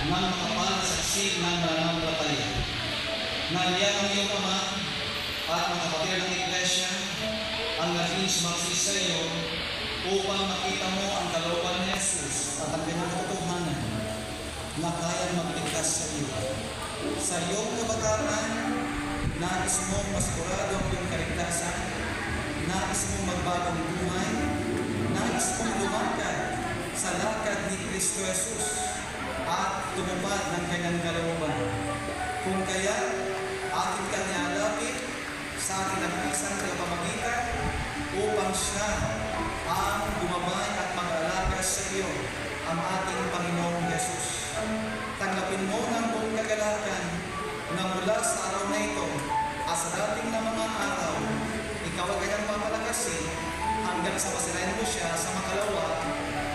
ng makapansaksi ng mananampalataya. Nandiyan ang iyong Ama at mga kapatid ng Iglesia ang naging sumaksi sa iyo upang makita mo ang kalooban ni Jesus at ang pinakatotohanan na kayang magligtas sa iyo. Sa iyong kabataan, nais mong masigurado ang iyong kaligtasan, nais mong magbagong buhay, nais mong lumakad sa lakad ni Kristo Jesus at tumupad ng kanyang kalooban. Kung kaya, atin ka nialapit sa ating nag-isang kapamagitan upang siya ang gumabay at mag-alaga sa iyo, ang ating Panginoong Jesus. Tanggapin mo ng buong kagalakan na mula sa araw na ito at sa dating na mga araw, ikaw ay kanyang papalakasin hanggang sa masirain mo siya sa makalawa,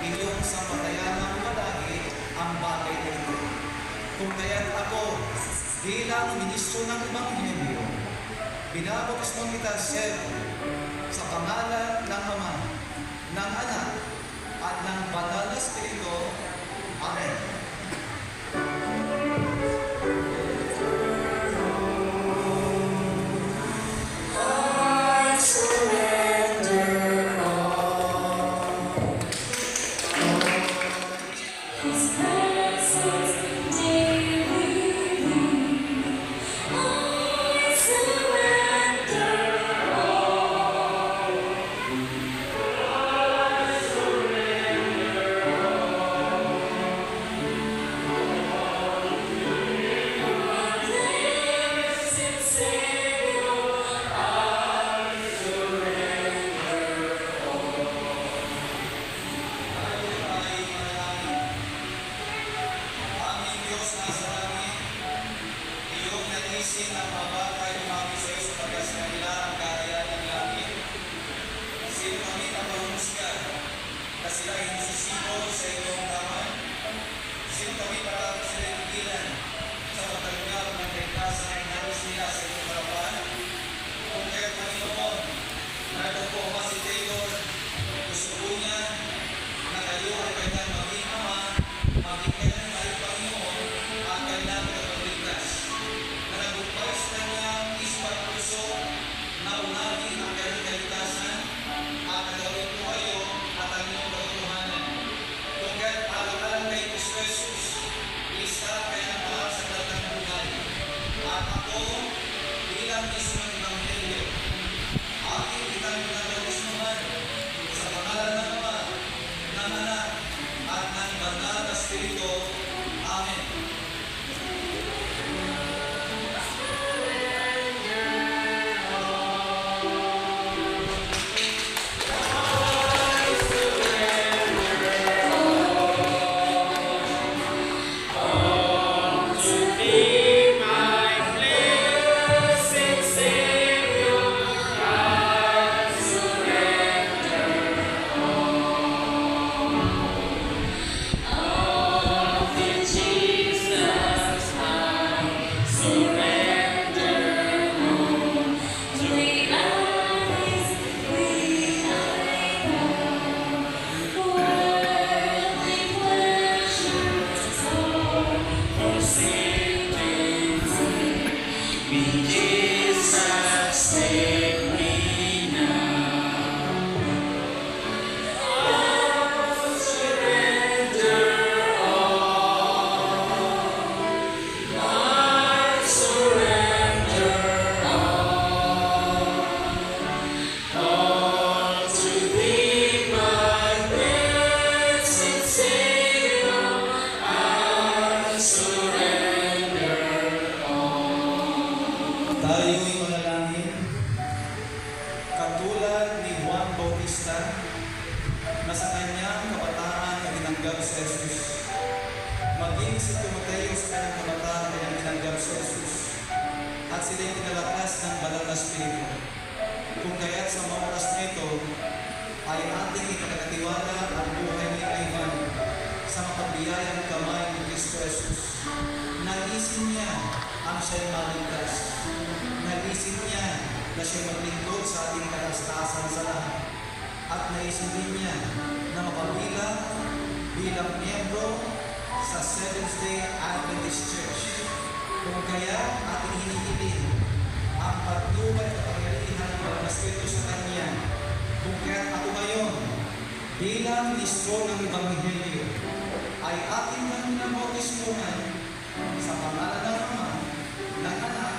iyong sampatayan ng palagi ang bagay na ito. Kung kaya't ako, bilang ministro ng Ebanghelyo, binabautismo kita, Sir, sa pangalan ng Ama, ng Anak, at ng Banal na Espiritu. Amen. Naisin niya ang siya'y maligtas. Naisin niya na siya'y maglingkod sa ating kalastasan sa lahat. At naisin din niya na mapabilang bilang miyembro sa Seventh-day Adventist Church. Kung kaya ating hinihiling ang patnubay at kapangyarihan ng Espiritu sa Kanya, kung kaya't ako ngayon, bilang ministro ng Ebanghelyo, ay ating nabautismuhan sa pangalan ng Ama, ng Anak,